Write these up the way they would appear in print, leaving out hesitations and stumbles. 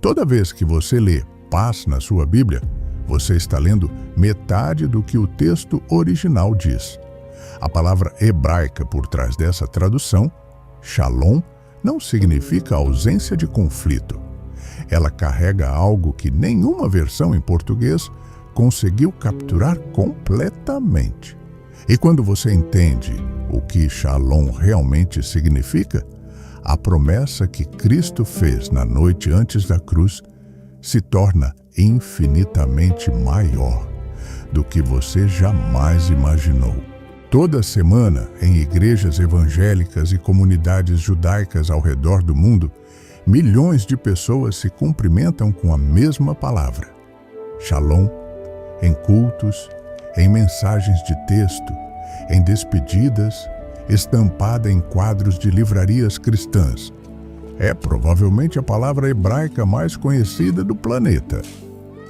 Toda vez que você lê paz na sua Bíblia, você está lendo metade do que o texto original diz. A palavra hebraica por trás dessa tradução, shalom, não significa ausência de conflito. Ela carrega algo que nenhuma versão em português conseguiu capturar completamente. E quando você entende o que shalom realmente significa, a promessa que Cristo fez na noite antes da cruz se torna infinitamente maior do que você jamais imaginou. Toda semana, em igrejas evangélicas e comunidades judaicas ao redor do mundo, milhões de pessoas se cumprimentam com a mesma palavra, shalom, em cultos, em mensagens de texto, em despedidas, estampada em quadros de livrarias cristãs. É provavelmente a palavra hebraica mais conhecida do planeta.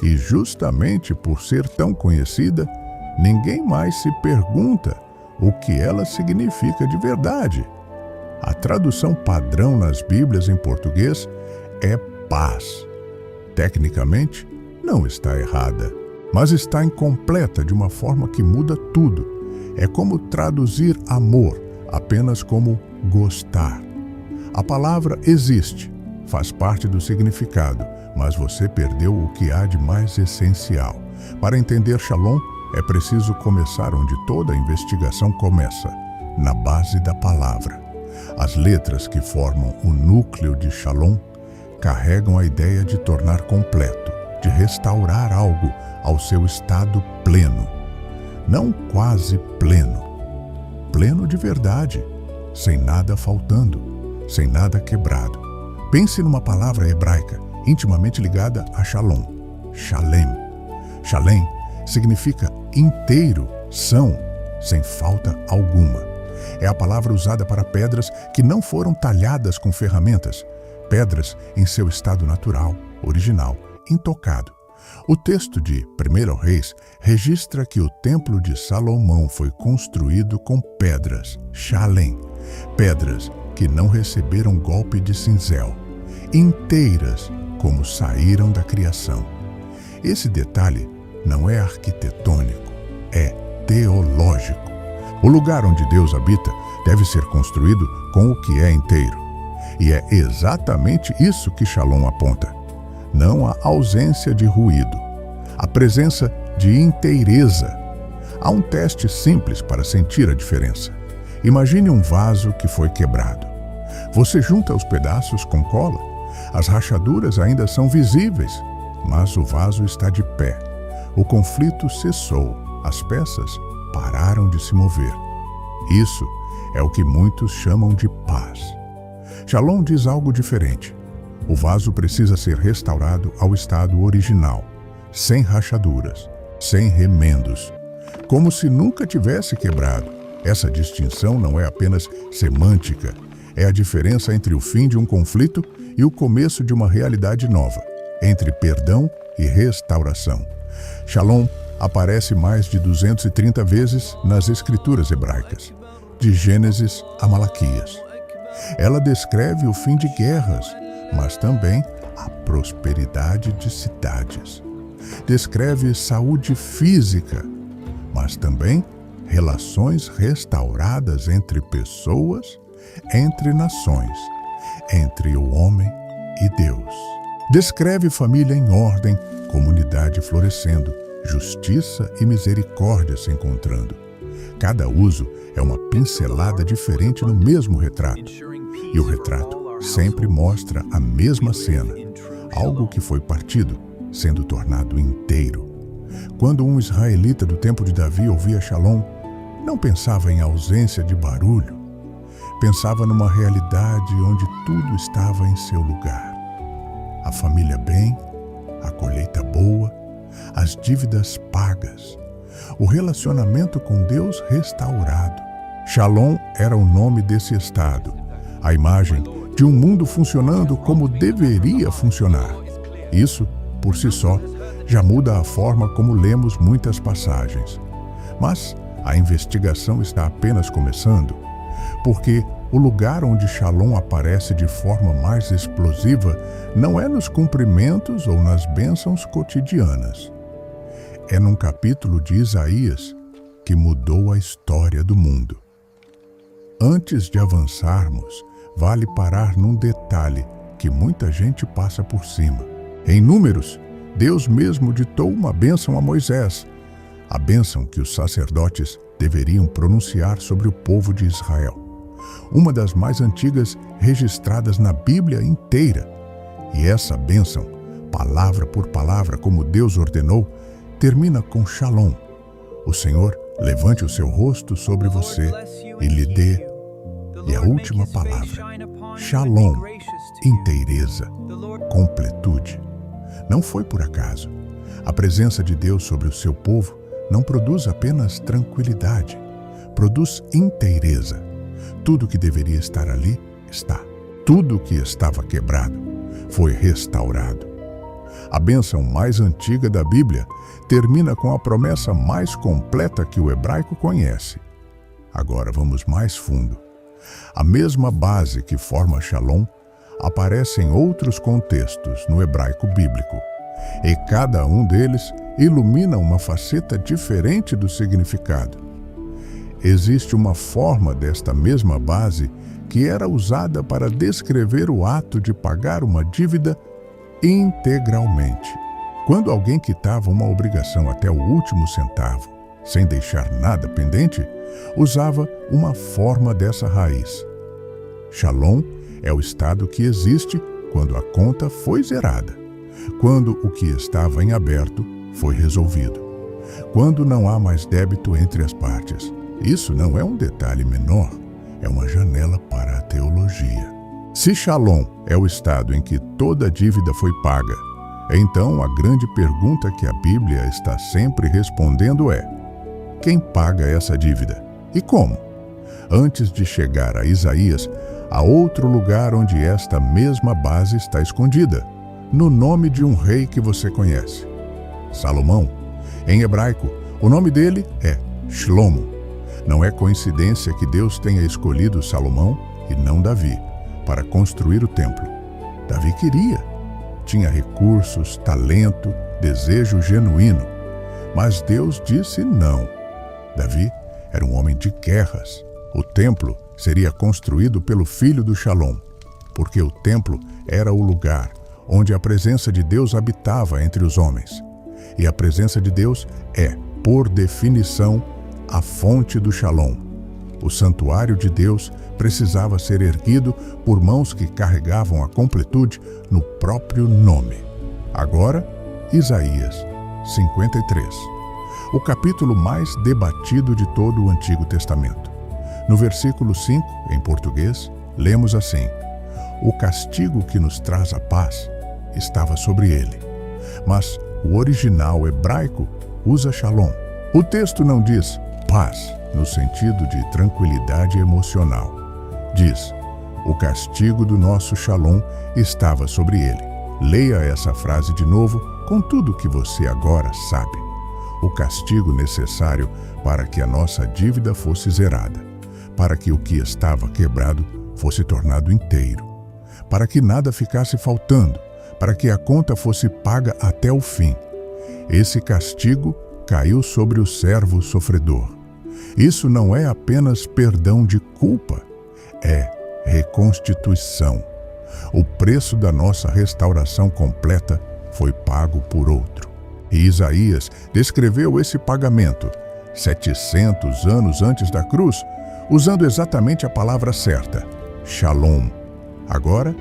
E justamente por ser tão conhecida, ninguém mais se pergunta o que ela significa de verdade. A tradução padrão nas Bíblias em português é paz. Tecnicamente, não está errada, mas está incompleta de uma forma que muda tudo. É como traduzir amor apenas como gostar. A palavra existe, faz parte do significado, mas você perdeu o que há de mais essencial. Para entender shalom, é preciso começar onde toda a investigação começa, na base da palavra. As letras que formam o núcleo de shalom carregam a ideia de tornar completo, de restaurar algo ao seu estado pleno. Não quase pleno, pleno de verdade, sem nada faltando, sem nada quebrado. Pense numa palavra hebraica intimamente ligada a shalom, shalem. Shalem significa inteiro, são, sem falta alguma. É a palavra usada para pedras que não foram talhadas com ferramentas, pedras em seu estado natural, original, intocado. O texto de 1 Reis registra que o templo de Salomão foi construído com pedras, shalem, pedras que não receberam golpe de cinzel, inteiras como saíram da criação. Esse detalhe não é arquitetônico, é teológico. O lugar onde Deus habita deve ser construído com o que é inteiro. E é exatamente isso que Shalom aponta. Não a ausência de ruído, a presença de inteireza. Há um teste simples para sentir a diferença. Imagine um vaso que foi quebrado. Você junta os pedaços com cola. As rachaduras ainda são visíveis, mas o vaso está de pé. O conflito cessou. As peças pararam de se mover. Isso é o que muitos chamam de paz. Shalom diz algo diferente. O vaso precisa ser restaurado ao estado original, sem rachaduras, sem remendos, como se nunca tivesse quebrado. Essa distinção não é apenas semântica, é a diferença entre o fim de um conflito e o começo de uma realidade nova, entre perdão e restauração. Shalom aparece mais de 230 vezes nas escrituras hebraicas, de Gênesis a Malaquias. Ela descreve o fim de guerras, mas também a prosperidade de cidades. Descreve saúde física, mas também relações restauradas entre pessoas, entre nações, entre o homem e Deus. Descreve família em ordem, comunidade florescendo, justiça e misericórdia se encontrando. Cada uso é uma pincelada diferente no mesmo retrato. E o retrato sempre mostra a mesma cena, algo que foi partido, sendo tornado inteiro. Quando um israelita do tempo de Davi ouvia Shalom, não pensava em ausência de barulho, pensava numa realidade onde tudo estava em seu lugar. A família bem, a colheita boa, as dívidas pagas, o relacionamento com Deus restaurado. Shalom era o nome desse estado, a imagem de um mundo funcionando como deveria funcionar. Isso, por si só, já muda a forma como lemos muitas passagens. Mas a investigação está apenas começando, porque o lugar onde Shalom aparece de forma mais explosiva não é nos cumprimentos ou nas bênçãos cotidianas. É num capítulo de Isaías que mudou a história do mundo. Antes de avançarmos, vale parar num detalhe que muita gente passa por cima. Em Números, Deus mesmo ditou uma bênção a Moisés, a bênção que os sacerdotes deveriam pronunciar sobre o povo de Israel. Uma das mais antigas registradas na Bíblia inteira. E essa bênção, palavra por palavra, como Deus ordenou, termina com Shalom. O Senhor levante o seu rosto sobre você e lhe dê. E a última palavra, Shalom, inteireza, completude. Não foi por acaso. A presença de Deus sobre o seu povo não produz apenas tranquilidade, produz inteireza. Tudo que deveria estar ali está. Tudo que estava quebrado foi restaurado. A bênção mais antiga da Bíblia termina com a promessa mais completa que o hebraico conhece. Agora vamos mais fundo. A mesma base que forma Shalom aparece em outros contextos no hebraico bíblico, e cada um deles ilumina uma faceta diferente do significado. Existe uma forma desta mesma base que era usada para descrever o ato de pagar uma dívida integralmente. Quando alguém quitava uma obrigação até o último centavo, sem deixar nada pendente, usava uma forma dessa raiz. Shalom é o estado que existe quando a conta foi zerada, quando o que estava em aberto foi resolvido, quando não há mais débito entre as partes. Isso não é um detalhe menor, é uma janela para a teologia. Se Shalom é o estado em que toda dívida foi paga, então a grande pergunta que a Bíblia está sempre respondendo é: quem paga essa dívida? E como? Antes de chegar a Isaías, há outro lugar onde esta mesma base está escondida, no nome de um rei que você conhece, Salomão. Em hebraico, o nome dele é Shlomo. Não é coincidência que Deus tenha escolhido Salomão e não Davi para construir o templo. Davi queria, tinha recursos, talento, desejo genuíno, mas Deus disse não. Davi era um homem de guerras. O templo seria construído pelo filho do Shalom, porque o templo era o lugar onde a presença de Deus habitava entre os homens. E a presença de Deus é, por definição, a fonte do Shalom. O santuário de Deus precisava ser erguido por mãos que carregavam a completude no próprio nome. Agora, Isaías 53. O capítulo mais debatido de todo o Antigo Testamento. No versículo 5, em português, lemos assim: o castigo que nos traz a paz estava sobre ele. Mas o original hebraico usa Shalom. O texto não diz paz no sentido de tranquilidade emocional. Diz: o castigo do nosso Shalom estava sobre ele. Leia essa frase de novo com tudo que você agora sabe. O castigo necessário para que a nossa dívida fosse zerada, para que o que estava quebrado fosse tornado inteiro, para que nada ficasse faltando, para que a conta fosse paga até o fim. Esse castigo caiu sobre o servo sofredor. Isso não é apenas perdão de culpa, é reconstituição. O preço da nossa restauração completa foi pago por outro. E Isaías descreveu esse pagamento 700 anos antes da cruz, usando exatamente a palavra certa, Shalom. Agora,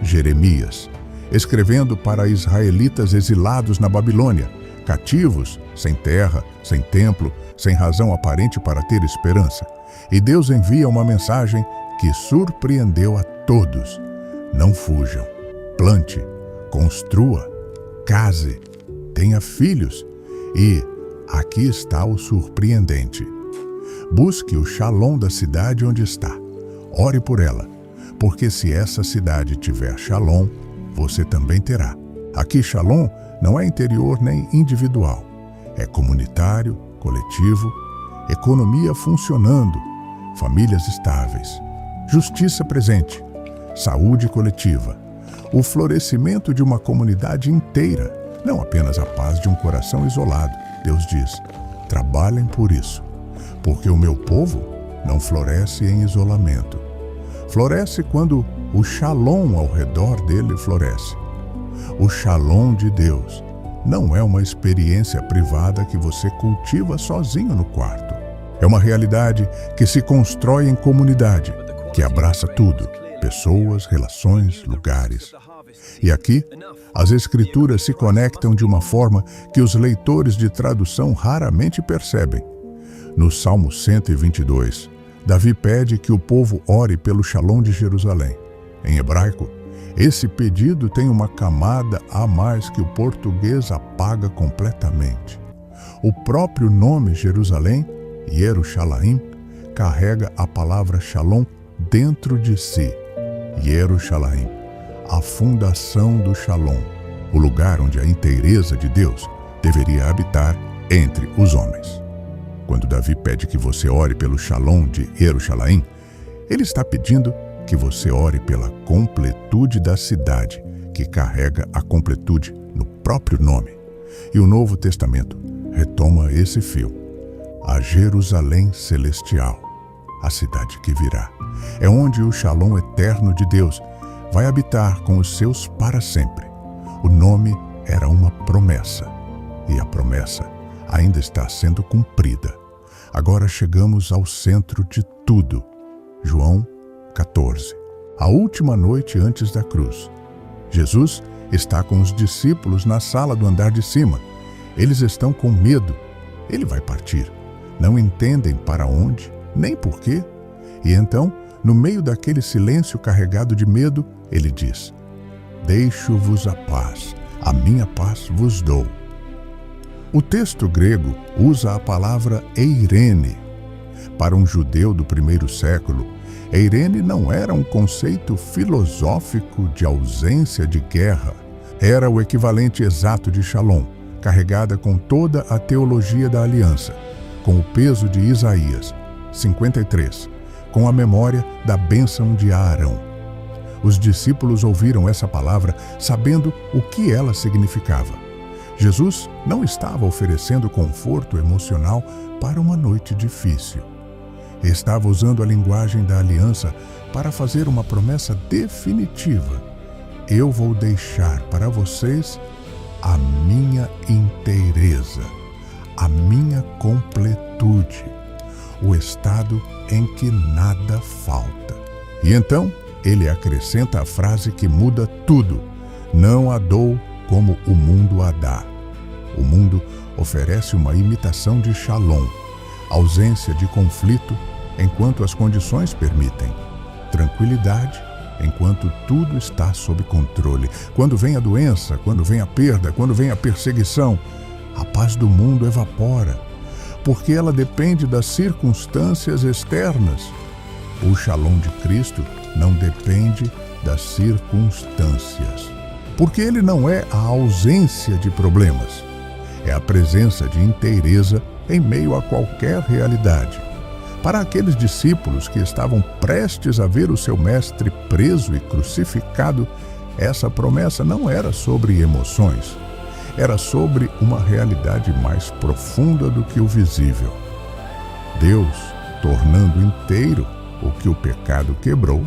Jeremias, escrevendo para israelitas exilados na Babilônia, cativos, sem terra, sem templo, sem razão aparente para ter esperança. E Deus envia uma mensagem que surpreendeu a todos. Não fujam, plante, construa, case, tenha filhos. E aqui está o surpreendente. Busque o Shalom da cidade onde está. Ore por ela, porque se essa cidade tiver Shalom, você também terá. Aqui Shalom não é interior nem individual. É comunitário, coletivo, economia funcionando, famílias estáveis. justiça presente, saúde coletiva, o florescimento de uma comunidade inteira, não apenas a paz de um coração isolado. Deus diz: trabalhem por isso, porque o meu povo não floresce em isolamento. Floresce quando o shalom ao redor dele floresce. O shalom de Deus não é uma experiência privada que você cultiva sozinho no quarto. É uma realidade que se constrói em comunidade, que abraça tudo: pessoas, relações, lugares. E aqui, as Escrituras se conectam de uma forma que os leitores de tradução raramente percebem. No Salmo 122, Davi pede que o povo ore pelo Shalom de Jerusalém. Em hebraico, esse pedido tem uma camada a mais que o português apaga completamente. O próprio nome Jerusalém, Yerushalayim, carrega a palavra Shalom dentro de si. Yerushalayim, a fundação do Shalom, o lugar onde a inteireza de Deus deveria habitar entre os homens. Quando Davi pede que você ore pelo Shalom de Yerushalayim, ele está pedindo que você ore pela completude da cidade, que carrega a completude no próprio nome. E o Novo Testamento retoma esse fio. A Jerusalém celestial, a cidade que virá, é onde o Shalom eterno de Deus vai habitar com os seus para sempre. O nome era uma promessa, e a promessa ainda está sendo cumprida. Agora chegamos ao centro de tudo. João 14. A última noite antes da cruz. Jesus está com os discípulos na sala do andar de cima. Eles estão com medo. Ele vai partir. Não entendem para onde, nem por quê. E então, no meio daquele silêncio carregado de medo, ele diz: deixo-vos a minha paz vos dou. O texto grego usa a palavra eirene. Para um judeu do primeiro século, eirene não era um conceito filosófico de ausência de guerra. Era o equivalente exato de Shalom, carregada com toda a teologia da aliança, com o peso de Isaías 53, com a memória da bênção de Arão. Os discípulos ouviram essa palavra sabendo o que ela significava. Jesus não estava oferecendo conforto emocional para uma noite difícil. Estava usando a linguagem da aliança para fazer uma promessa definitiva. Eu vou deixar para vocês a minha inteireza, a minha completude, o estado em que nada falta. E então, ele acrescenta a frase que muda tudo: não a dou como o mundo a dá. O mundo oferece uma imitação de Shalom, ausência de conflito enquanto as condições permitem, tranquilidade enquanto tudo está sob controle. Quando vem a doença, quando vem a perda, quando vem a perseguição, a paz do mundo evapora, porque ela depende das circunstâncias externas. O Shalom de Cristo não depende das circunstâncias, porque ele não é a ausência de problemas, é a presença de inteireza em meio a qualquer realidade. Para aqueles discípulos que estavam prestes a ver o seu mestre preso e crucificado, essa promessa não era sobre emoções, era sobre uma realidade mais profunda do que o visível. Deus tornando inteiro o que o pecado quebrou,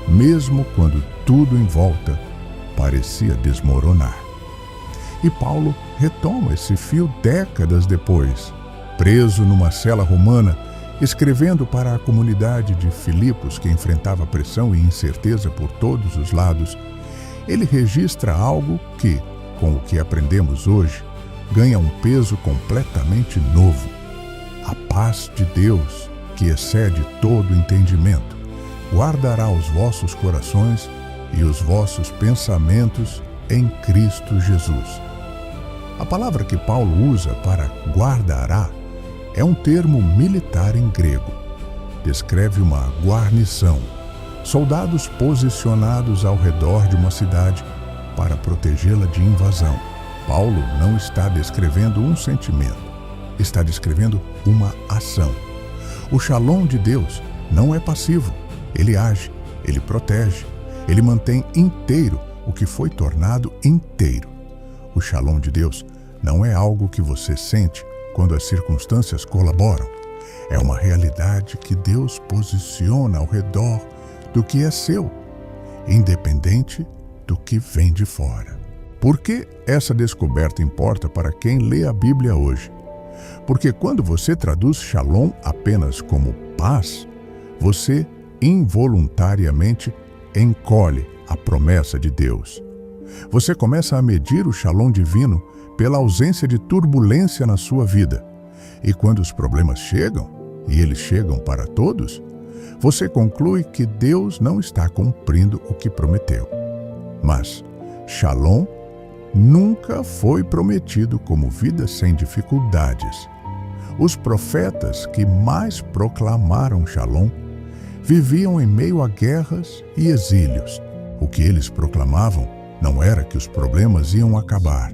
mesmo quando tudo em volta parecia desmoronar. E Paulo retoma esse fio décadas depois, preso numa cela romana, escrevendo para a comunidade de Filipos que enfrentava pressão e incerteza por todos os lados. Ele registra algo que, com o que aprendemos hoje, ganha um peso completamente novo. A paz de Deus, que excede todo entendimento, guardará os vossos corações e os vossos pensamentos em Cristo Jesus. A palavra que Paulo usa para guardará é um termo militar em grego. Descreve uma guarnição, soldados posicionados ao redor de uma cidade para protegê-la de invasão. Paulo não está descrevendo um sentimento, está descrevendo uma ação. O Shalom de Deus não é passivo, Ele age, ele protege, ele mantém inteiro o que foi tornado inteiro. O Shalom de Deus não é algo que você sente quando as circunstâncias colaboram. É uma realidade que Deus posiciona ao redor do que é seu, independente do que vem de fora. Por que essa descoberta importa para quem lê a Bíblia hoje? Porque quando você traduz Shalom apenas como paz, você involuntariamente encolhe a promessa de Deus. Você começa a medir o Shalom divino pela ausência de turbulência na sua vida. E quando os problemas chegam, e eles chegam para todos, você conclui que Deus não está cumprindo o que prometeu. Mas Shalom nunca foi prometido como vida sem dificuldades. Os profetas que mais proclamaram Shalom viviam em meio a guerras e exílios. O que eles proclamavam não era que os problemas iam acabar,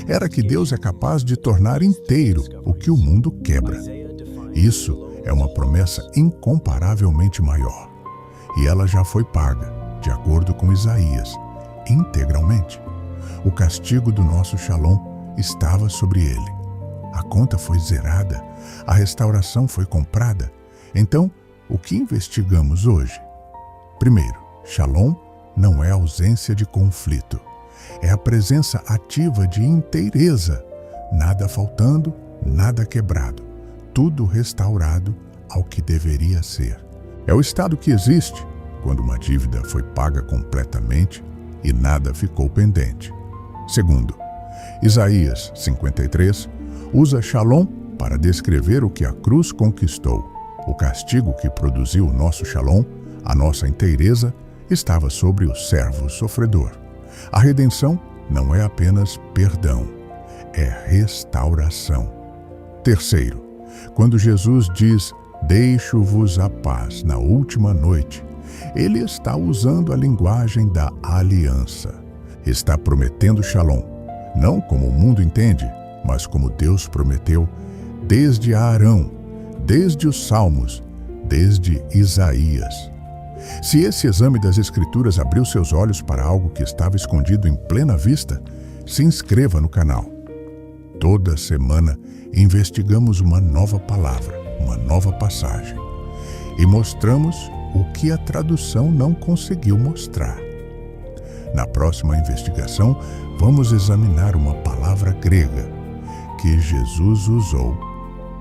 era que Deus é capaz de tornar inteiro o que o mundo quebra. Isso é uma promessa incomparavelmente maior, e ela já foi paga, de acordo com Isaías, integralmente. O castigo do nosso Shalom estava sobre ele. A conta foi zerada, a restauração foi comprada. Então, o que investigamos hoje? Primeiro, Shalom não é ausência de conflito. É a presença ativa de inteireza, nada faltando, nada quebrado, tudo restaurado ao que deveria ser. É o estado que existe quando uma dívida foi paga completamente e nada ficou pendente. Segundo, Isaías 53 usa Shalom para descrever o que a cruz conquistou. O castigo que produziu o nosso Shalom, a nossa inteireza, estava sobre o servo sofredor. A redenção não é apenas perdão, é restauração. Terceiro, quando Jesus diz, deixo-vos a paz na última noite, ele está usando a linguagem da aliança. Está prometendo Shalom, não como o mundo entende, mas como Deus prometeu desde Arão, desde os Salmos, desde Isaías. Se esse exame das Escrituras abriu seus olhos para algo que estava escondido em plena vista, se inscreva no canal. Toda semana investigamos uma nova palavra, uma nova passagem, e mostramos o que a tradução não conseguiu mostrar. Na próxima investigação, vamos examinar uma palavra grega que Jesus usou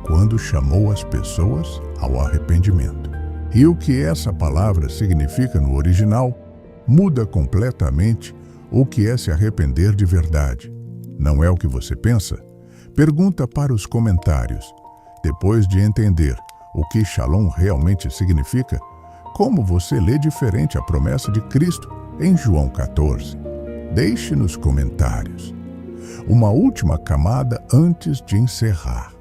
quando chamou as pessoas ao arrependimento. E o que essa palavra significa no original muda completamente o que é se arrepender de verdade. Não é o que você pensa? Pergunta para os comentários. Depois de entender o que Shalom realmente significa, como você lê diferente a promessa de Cristo em João 14? Deixe nos comentários. Uma última camada antes de encerrar.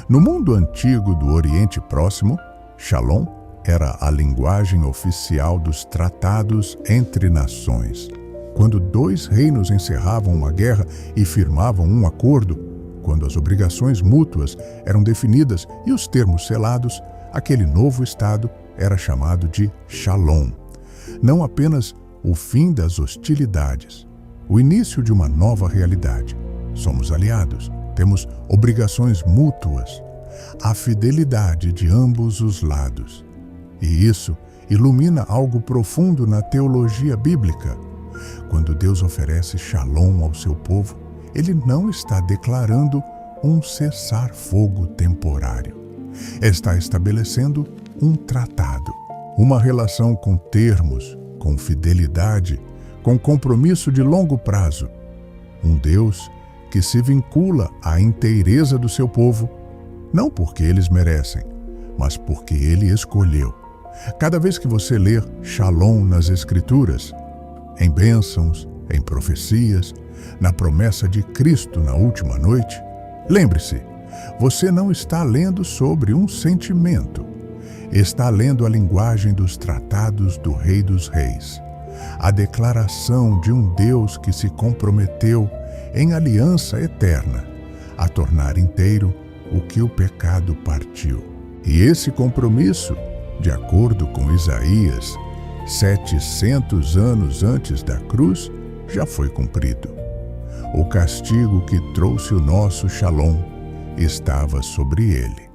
No mundo antigo do Oriente Próximo, Shalom era a linguagem oficial dos tratados entre nações. Quando dois reinos encerravam uma guerra e firmavam um acordo, quando as obrigações mútuas eram definidas e os termos selados, aquele novo estado era chamado de Shalom. Não apenas o fim das hostilidades, o início de uma nova realidade. Somos aliados, temos obrigações mútuas, a fidelidade de ambos os lados. E isso ilumina algo profundo na teologia bíblica. Quando Deus oferece Shalom ao seu povo, ele não está declarando um cessar-fogo temporário. Está estabelecendo um tratado, uma relação com termos, com fidelidade, com compromisso de longo prazo. Um Deus que se vincula à inteireza do seu povo, não porque eles merecem, mas porque ele escolheu. Cada vez que você ler Shalom nas Escrituras, em bênçãos, em profecias, na promessa de Cristo na última noite, lembre-se, você não está lendo sobre um sentimento. Está lendo a linguagem dos tratados do Rei dos Reis. A declaração de um Deus que se comprometeu em aliança eterna a tornar inteiro o que o pecado partiu. E esse compromisso De acordo com Isaías, 700 anos antes da cruz, já foi cumprido. O castigo que trouxe o nosso Shalom estava sobre ele.